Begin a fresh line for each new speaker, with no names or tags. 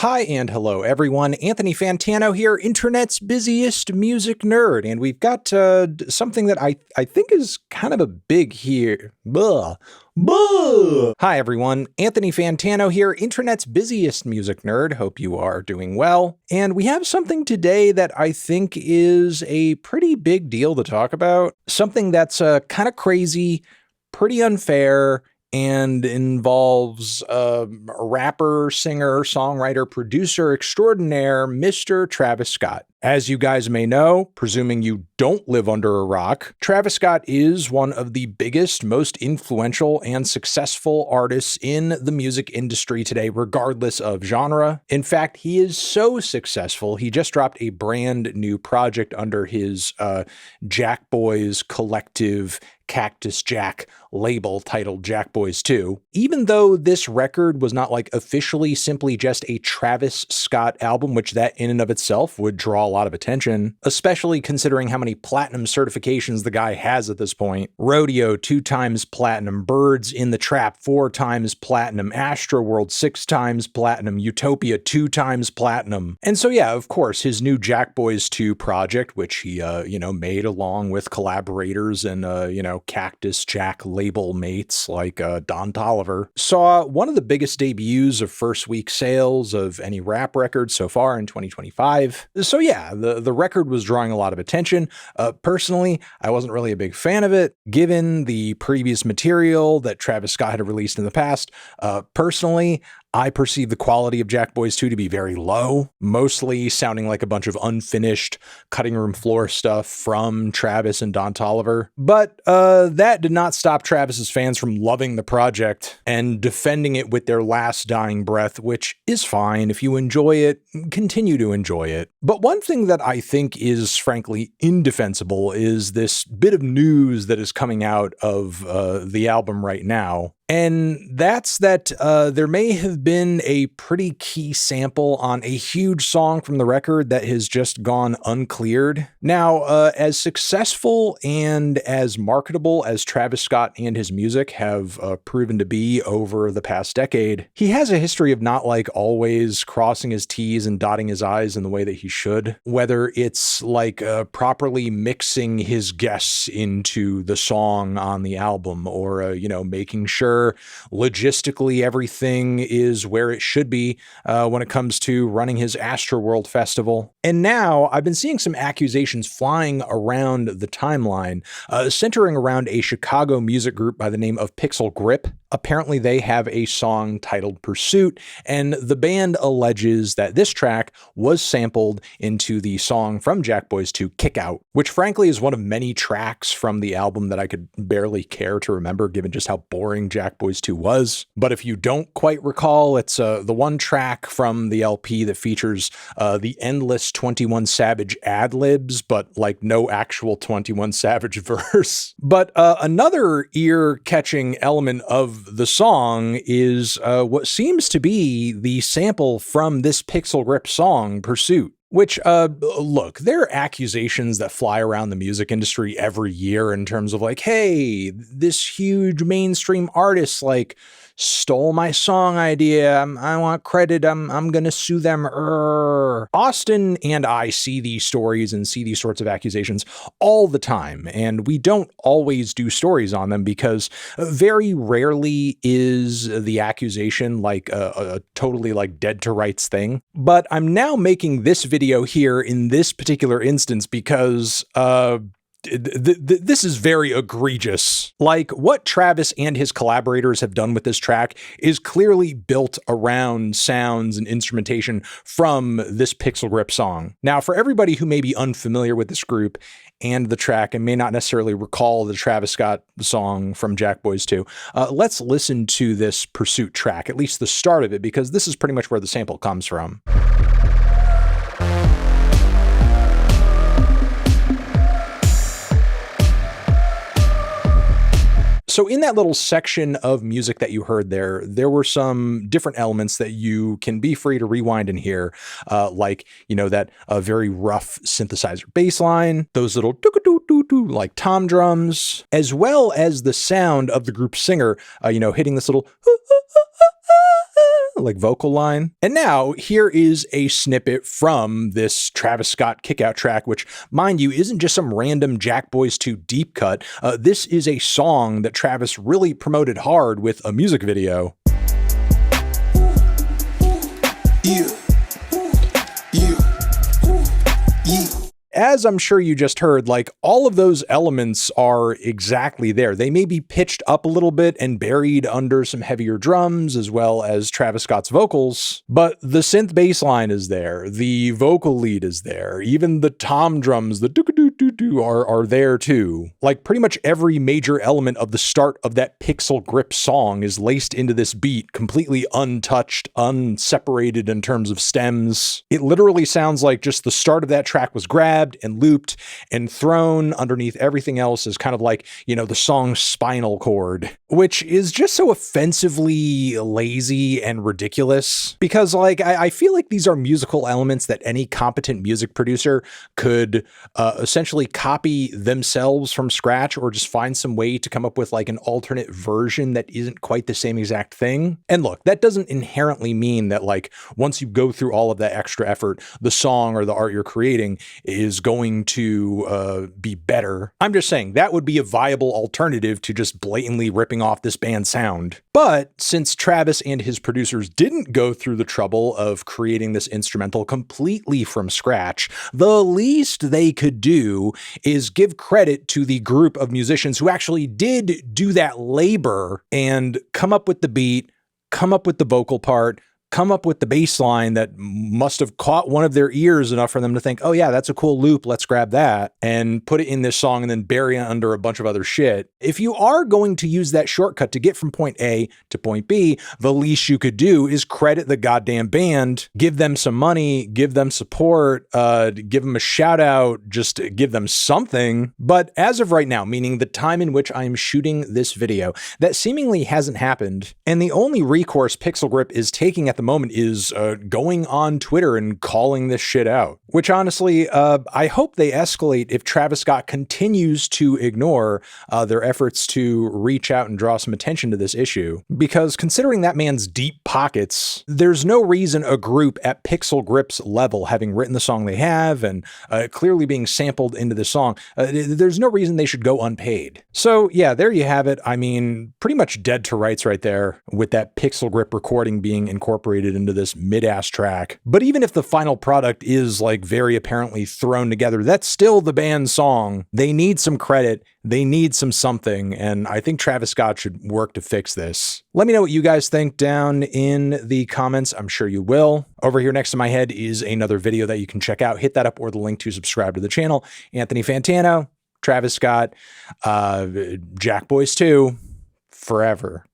Hi and hello everyone, Anthony Fantano here, internet's busiest music nerd, and we've got something that I think is kind of a big here. Blah. Blah. Hi everyone, Anthony Fantano here, internet's busiest music nerd, hope you are doing well. And we have something today that I think is a pretty big deal to talk about. Something that's kind of crazy, pretty unfair, and involves a rapper, singer, songwriter, producer extraordinaire, Mr. Travis Scott. As you guys may know, presuming you don't live under a rock, Travis Scott is one of the biggest, most influential, and successful artists in the music industry today, regardless of genre. In fact, he is so successful, he just dropped a brand new project under his JACKBOYS collective Cactus Jack label titled JACKBOYS 2. Even though this record was not like officially simply just a Travis Scott album, which that in and of itself would draw a lot of attention, especially considering how many platinum certifications the guy has at this point. Rodeo 2 times platinum, Birds in the Trap 4 times platinum, Astroworld 6 times platinum, Utopia 2 times platinum. And so yeah, of course, his new JACKBOYS 2 project, which he made along with collaborators and Cactus Jack label mates like Don Toliver, saw one of the biggest debuts of first week sales of any rap record so far in 2025. So yeah, the record was drawing a lot of attention. Personally, I wasn't really a big fan of it, given the previous material that Travis Scott had released in the past. Personally, I perceive the quality of JACKBOYS 2 to be very low, mostly sounding like a bunch of unfinished cutting room floor stuff from Travis and Don Toliver. But that did not stop Travis's fans from loving the project and defending it with their last dying breath, which is fine. If you enjoy it, continue to enjoy it. But one thing that I think is frankly indefensible is this bit of news that is coming out of the album right now. And that's that there may have been a pretty key sample on a huge song from the record that has just gone uncleared. Now, as successful and as marketable as Travis Scott and his music have proven to be over the past decade, he has a history of not like always crossing his T's and dotting his I's in the way that he should. Whether it's like properly mixing his guests into the song on the album or, making sure logistically everything is where it should be when it comes to running his Astroworld festival. And now I've been seeing some accusations flying around the timeline, centering around a Chicago music group by the name of Pixel Grip. Apparently they have a song titled Pursuit, and the band alleges that this track was sampled into the song from JACKBOYS 2, Kick Out, which frankly is one of many tracks from the album that I could barely care to remember given just how boring JACKBOYS 2 was. But if you don't quite recall, it's the one track from the LP that features the endless 21 Savage ad-libs, but like no actual 21 Savage verse. But another ear-catching element of the song is what seems to be the sample from this Pixel Grip song, Pursuit. Which, look, there are accusations that fly around the music industry every year in terms of like, hey, this huge mainstream artist like stole my song idea. I want credit. I'm gonna sue them. Austen and I see these stories and see these sorts of accusations all the time, and we don't always do stories on them because very rarely is the accusation like a totally like dead to rights thing. But I'm now making this video here in this particular instance because this is very egregious. Like, what Travis and his collaborators have done with this track is clearly built around sounds and instrumentation from this Pixel Grip song. Now, for everybody who may be unfamiliar with this group and the track and may not necessarily recall the Travis Scott song from JACKBOYS 2, let's listen to this Pursuit track, at least the start of it, because this is pretty much where the sample comes from. So in that little section of music that you heard there were some different elements that you can be free to rewind and hear, like, that very rough synthesizer bass line, those little doo-doo-doo-doo like tom drums, as well as the sound of the group singer, hitting this little like vocal line. And now here is a snippet from this Travis Scott kickout track, which, mind you, isn't just some random JACKBOYS 2 deep cut. This is a song that Travis really promoted hard with a music video. As I'm sure you just heard, like, all of those elements are exactly there. They may be pitched up a little bit and buried under some heavier drums as well as Travis Scott's vocals, but the synth bass line is there, the vocal lead is there, even the tom drums, the doo-doo-doo-doo are there too. Like, pretty much every major element of the start of that Pixel Grip song is laced into this beat, completely untouched, unseparated in terms of stems. It literally sounds like just the start of that track was grabbed and looped and thrown underneath everything else is kind of like, you know, the song's spinal cord, which is just so offensively lazy and ridiculous because, like, I feel like these are musical elements that any competent music producer could essentially copy themselves from scratch or just find some way to come up with like an alternate version that isn't quite the same exact thing. And look, that doesn't inherently mean that, like, once you go through all of that extra effort, the song or the art you're creating is going to be better. I'm just saying that would be a viable alternative to just blatantly ripping off this band's sound. But since Travis and his producers didn't go through the trouble of creating this instrumental completely from scratch, the least they could do is give credit to the group of musicians who actually did do that labor and come up with the beat, come up with the vocal part, come up with the bass line that must have caught one of their ears enough for them to think, oh yeah, that's a cool loop, let's grab that, and put it in this song and then bury it under a bunch of other shit. If you are going to use that shortcut to get from point A to point B, the least you could do is credit the goddamn band, give them some money, give them support, give them a shout out, just give them something. But as of right now, meaning the time in which I am shooting this video, that seemingly hasn't happened, and the only recourse Pixel Grip is taking at the moment is going on Twitter and calling this shit out. Which honestly, I hope they escalate if Travis Scott continues to ignore their efforts to reach out and draw some attention to this issue. Because considering that man's deep pockets, there's no reason a group at Pixel Grip's level, having written the song they have and clearly being sampled into the song, there's no reason they should go unpaid. So yeah, there you have it. I mean, pretty much dead to rights right there with that Pixel Grip recording being incorporated into this mid-ass track. But even if the final product is like very apparently thrown together, that's still the band's song. They need some credit. They need some something. And I think Travis Scott should work to fix this. Let me know what you guys think down in the comments. I'm sure you will. Over here next to my head is another video that you can check out. Hit that up or the link to subscribe to the channel. Anthony Fantano, Travis Scott, JACKBOYS 2, forever.